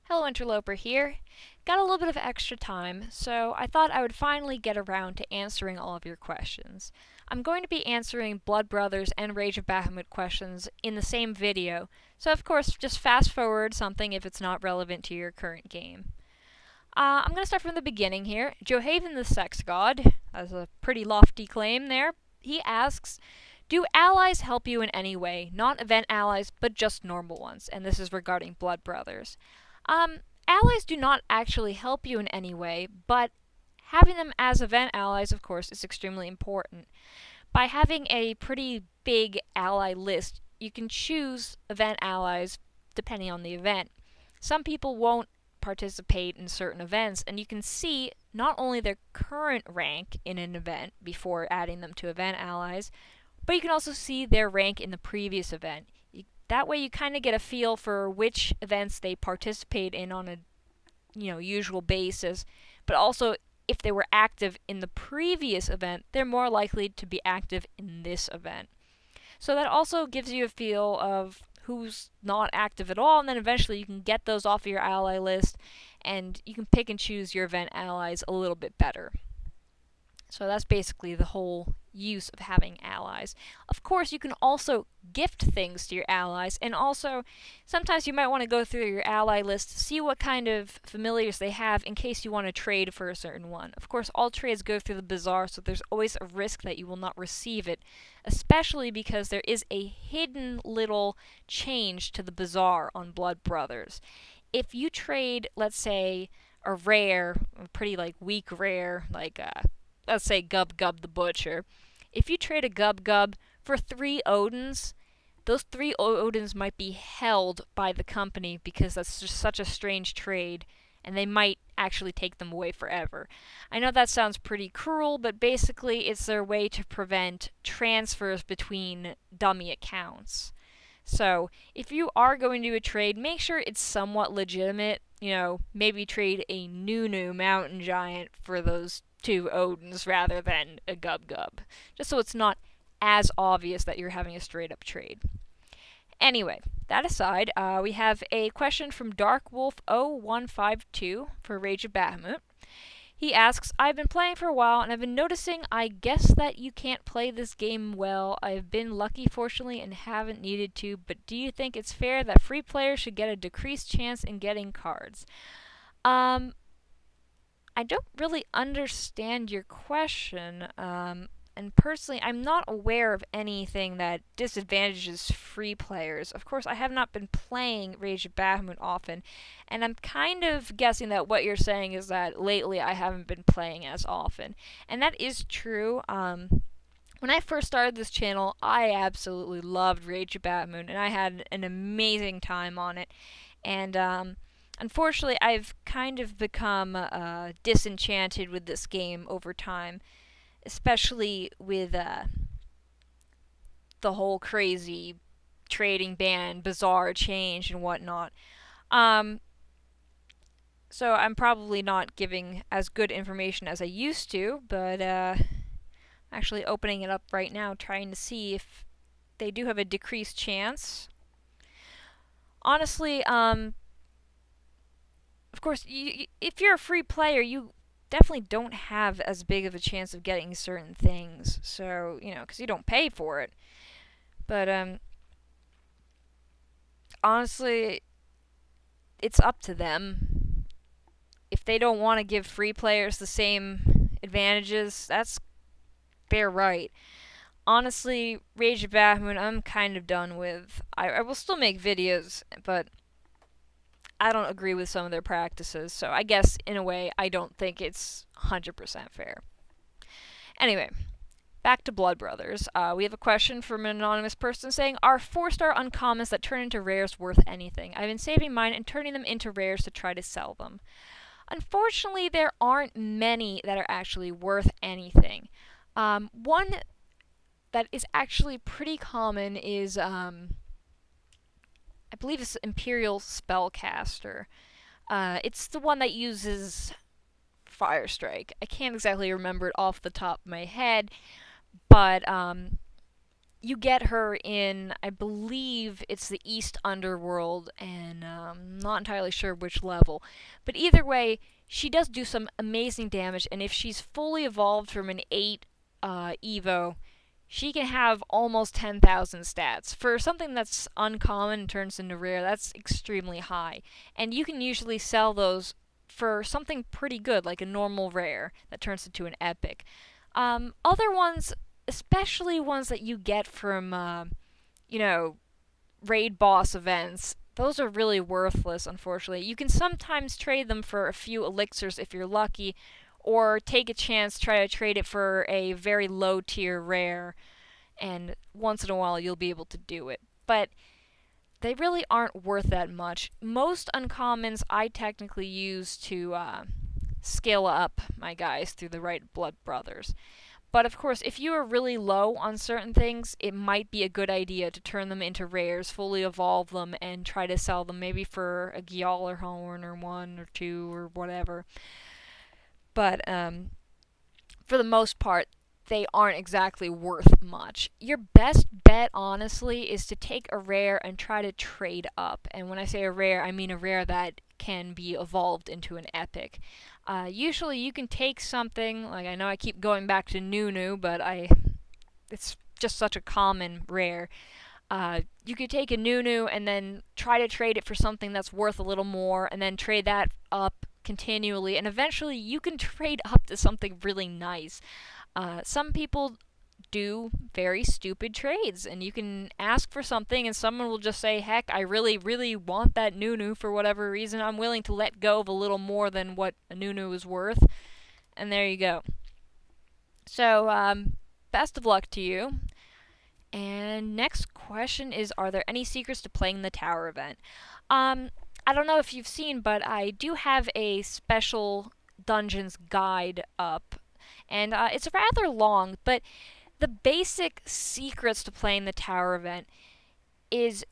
Hello, Interloper here. Got a little bit of extra time, so I thought I would finally get around to answering all of your questions. I'm going to be answering Blood Brothers and Rage of Bahamut questions in the same video, so of course just fast forward something if it's not relevant to your current game. I'm going to start from the beginning here. Johaven the Sex God has a pretty lofty claim there. He asks, do allies help you in any way? Not event allies, but just normal ones. And this is regarding Blood Brothers. Allies do not actually help you in any way, but having them as event allies, of course, is extremely important. By having a pretty big ally list, you can choose event allies depending on the event. Some people won't participate in certain events, and you can see not only their current rank in an event before adding them to event allies, but you can also see their rank in the previous event. That way you kind of get a feel for which events they participate in on a usual basis, but also if they were active in the previous event, they're more likely to be active in this event. So that also gives you a feel of who's not active at all, and then eventually you can get those off of your ally list, and you can pick and choose your event allies a little bit better. So that's basically the whole use of having allies. Of course, you can also gift things to your allies, and also sometimes you might want to go through your ally list to see what kind of familiars they have in case you want to trade for a certain one. Of course, all trades go through the bazaar, so there's always a risk that you will not receive it, especially because there is a hidden little change to the bazaar on Blood Brothers. If you trade, let's say, a rare, a pretty weak rare, let's say Gub Gub the Butcher. If you trade a Gub Gub for 3 Odins, those 3 Odins might be held by the company because that's just such a strange trade, and they might actually take them away forever. I know that sounds pretty cruel, but basically it's their way to prevent transfers between dummy accounts. So, if you are going to do a trade, make sure it's somewhat legitimate. Maybe trade a Nunu Mountain Giant for those 2 Odins rather than a Gub Gub, just so it's not as obvious that you're having a straight up trade. Anyway, that aside, we have a question from DarkWolf0152 for Rage of Bahamut. He asks, I've been playing for a while and I've been noticing I guess that you can't play this game well. I've been lucky fortunately and haven't needed to, but do you think it's fair that free players should get a decreased chance in getting cards? I don't really understand your question, and personally, I'm not aware of anything that disadvantages free players. Of course, I have not been playing Rage of Bahamut often, and I'm kind of guessing that what you're saying is that lately I haven't been playing as often. And that is true. When I first started this channel, I absolutely loved Rage of Bahamut, and I had an amazing time on it. And unfortunately, I've kind of become disenchanted with this game over time, especially with the whole crazy trading ban, bazaar change, and whatnot. So I'm probably not giving as good information as I used to, but actually opening it up right now, trying to see if they do have a decreased chance. Honestly, of course, if you're a free player, you definitely don't have as big of a chance of getting certain things. So, because you don't pay for it. But, honestly, it's up to them. If they don't want to give free players the same advantages, that's their right. Honestly, Rage of Bahamut, I'm kind of done with. I will still make videos, but I don't agree with some of their practices, so I guess, in a way, I don't think it's 100% fair. Anyway, back to Blood Brothers. We have a question from an anonymous person saying, are 4-star uncommons that turn into rares worth anything? I've been saving mine and turning them into rares to try to sell them. Unfortunately, there aren't many that are actually worth anything. One that is actually pretty common is, I believe it's Imperial Spellcaster. It's the one that uses Fire Strike. I can't exactly remember it off the top of my head, but you get her in, I believe it's the East Underworld, and I'm not entirely sure which level. But either way, she does do some amazing damage, and if she's fully evolved from an 8 Evo, she can have almost 10,000 stats. For something that's uncommon and turns into rare, that's extremely high. And you can usually sell those for something pretty good, like a normal rare that turns into an epic. Other ones, especially ones that you get from, you know, raid boss events, those are really worthless, unfortunately. You can sometimes trade them for a few elixirs if you're lucky, or take a chance, try to trade it for a very low tier rare, and once in a while you'll be able to do it. But they really aren't worth that much. Most uncommons I technically use to scale up my guys through the right Blood Brothers. But of course, if you are really low on certain things, it might be a good idea to turn them into rares, fully evolve them, and try to sell them maybe for a Gyalar Horn or 1 or 2 or whatever. But for the most part, they aren't exactly worth much. Your best bet, honestly, is to take a rare and try to trade up. And when I say a rare, I mean a rare that can be evolved into an epic. Usually you can take something, like I know I keep going back to Nunu, but it's just such a common rare. You could take a Nunu and then try to trade it for something that's worth a little more, and then trade that up continually, and eventually you can trade up to something really nice. Some people do very stupid trades, and you can ask for something and someone will just say, heck, I really, really want that Nunu for whatever reason. I'm willing to let go of a little more than what a Nunu is worth. And there you go. So, best of luck to you. And next question is, are there any secrets to playing the tower event? I don't know if you've seen, but I do have a special dungeons guide up. And it's rather long, but the basic secrets to playing the tower event is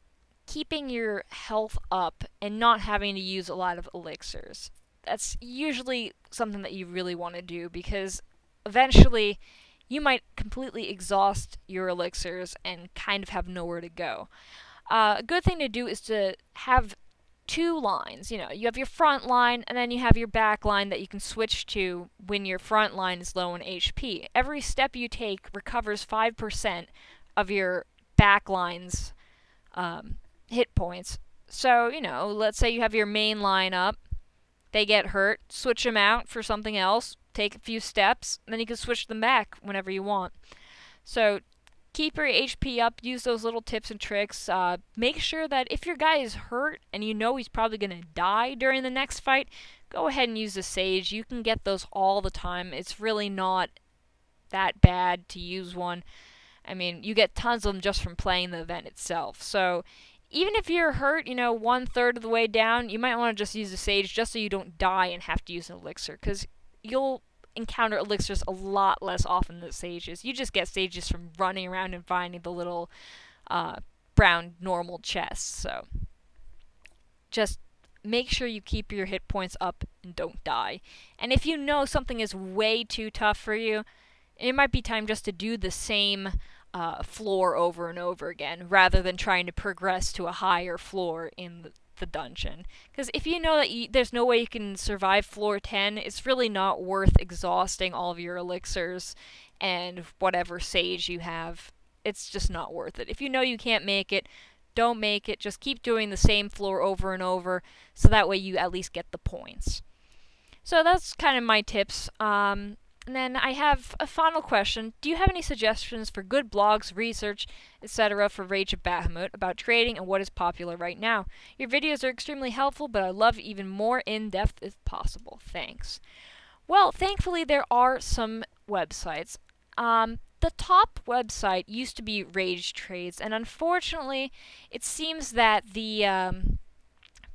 keeping your health up and not having to use a lot of elixirs. That's usually something that you really want to do, because eventually you might completely exhaust your elixirs and kind of have nowhere to go. A good thing to do is to have 2 lines. You know, you have your front line, and then you have your back line that you can switch to when your front line is low in HP. Every step you take recovers 5% of your back line's hit points. So, you know, let's say you have your main line up, they get hurt, switch them out for something else, take a few steps, and then you can switch them back whenever you want. So keep your HP up, use those little tips and tricks. Make sure that if your guy is hurt and you know he's probably going to die during the next fight, go ahead and use the Sage. You can get those all the time. It's really not that bad to use one. I mean, you get tons of them just from playing the event itself. So even if you're hurt, you know, 1/3 of the way down, you might want to just use the Sage just so you don't die and have to use an elixir, because you'll encounter elixirs a lot less often than sages. You just get sages from running around and finding the little brown normal chests. So just make sure you keep your hit points up and don't die. And if you know something is way too tough for you, it might be time just to do the same floor over and over again, rather than trying to progress to a higher floor in the dungeon. Because if you know that there's no way you can survive floor 10, it's really not worth exhausting all of your elixirs and whatever sage you have. It's just not worth it. If you know you can't make it, don't make it. Just keep doing the same floor over and over, so that way you at least get the points. So that's kind of my tips. And then I have a final question. Do you have any suggestions for good blogs, research, etc. for Rage of Bahamut about trading and what is popular right now? Your videos are extremely helpful, but I'd love even more in-depth if possible. Thanks. Well, thankfully there are some websites. The top website used to be Rage Trades, and unfortunately it seems that the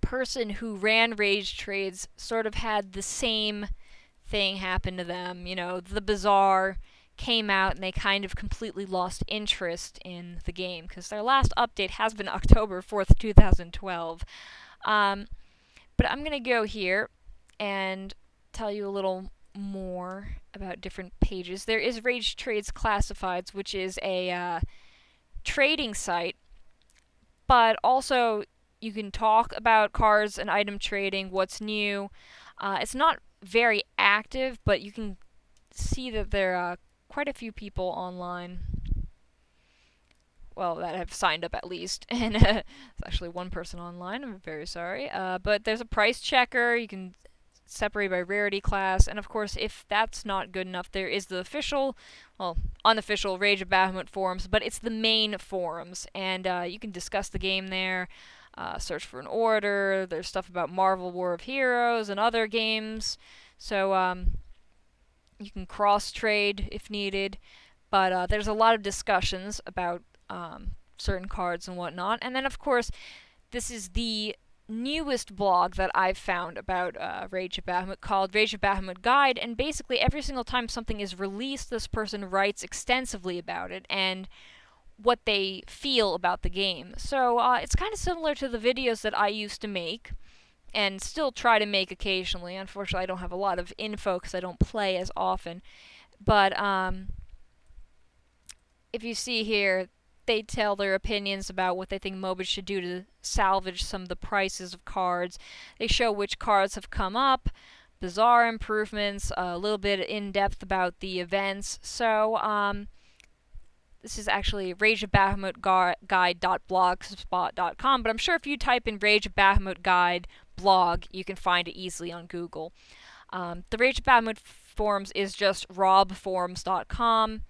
person who ran Rage Trades sort of had the same thing happen to them. You know, the Bazaar came out and they kind of completely lost interest in the game, because their last update has been October 4th, 2012. But I'm going to go here and tell you a little more about different pages. There is Rage Trades Classifieds, which is a trading site, but also you can talk about cards and item trading, what's new. It's not very active, but you can see that there are quite a few people online. Well, that have signed up at least, and it's actually one person online. I'm very sorry. But there's a price checker. You can separate by rarity class, and of course, if that's not good enough, there is the official, well, unofficial Rage of Bahamut forums, but it's the main forums, and you can discuss the game there. Search for an order. There's stuff about Marvel War of Heroes and other games, so you can cross trade if needed. But there's a lot of discussions about certain cards and whatnot. And then, of course, this is the newest blog that I've found about Rage of Bahamut, called Rage of Bahamut Guide, and basically every single time something is released, this person writes extensively about it and what they feel about the game. So it's kind of similar to the videos that I used to make, and still try to make occasionally. Unfortunately, I don't have a lot of info because I don't play as often. But if you see here, they tell their opinions about what they think MOBAs should do to salvage some of the prices of cards. They show which cards have come up, bizarre improvements, a little bit in depth about the events. So this is actually Rage of Bahamut Guide.blogspot.com, but I'm sure if you type in Rage of Bahamut Guide blog, you can find it easily on Google. The Rage of Bahamut forums is just robforums.com.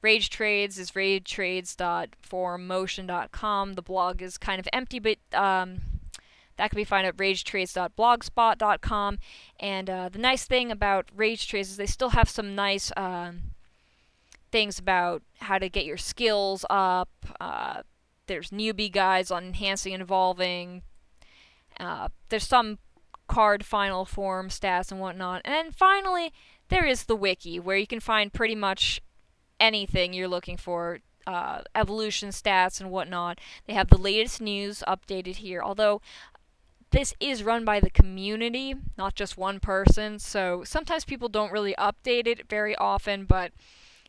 Rage Trades is ragetrades.forummotion.com. The blog is kind of empty, but that can be found at ragetrades.blogspot.com. And the nice thing about Rage Trades is they still have some nice things about how to get your skills up. There's newbie guides on enhancing and evolving. There's some card final form stats and whatnot. And then finally, there is the wiki, where you can find pretty much anything you're looking for, evolution stats and whatnot. They have the latest news updated here, although this is run by the community, not just one person, so sometimes people don't really update it very often, but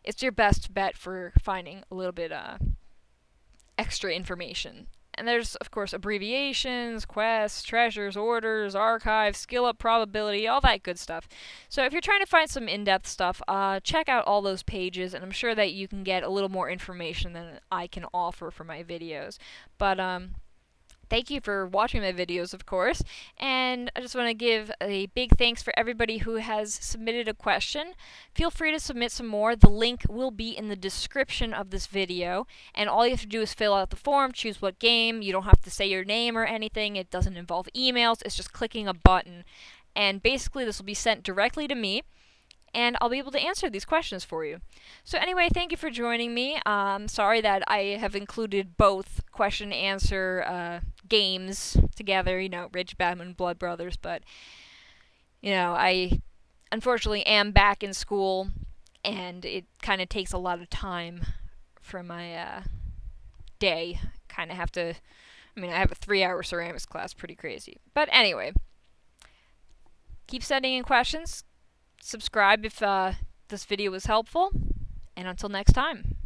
it's your best bet for finding a little bit extra information. And there's, of course, abbreviations, quests, treasures, orders, archives, skill up probability, all that good stuff. So if you're trying to find some in-depth stuff, check out all those pages, and I'm sure that you can get a little more information than I can offer for my videos. But thank you for watching my videos, of course, and I just want to give a big thanks for everybody who has submitted a question. Feel free to submit some more. The link will be in the description of this video, and all you have to do is fill out the form, choose what game. You don't have to say your name or anything. It doesn't involve emails. It's just clicking a button, and basically this will be sent directly to me, and I'll be able to answer these questions for you. So anyway, thank you for joining me. Sorry that I have included both question and answer games together, Rage of Bahamut and Blood Brothers, but, I unfortunately am back in school, and it kind of takes a lot of time from my day. Kind of have to, I have a 3-hour ceramics class, pretty crazy. But anyway, keep sending in questions. Subscribe if this video was helpful, and until next time.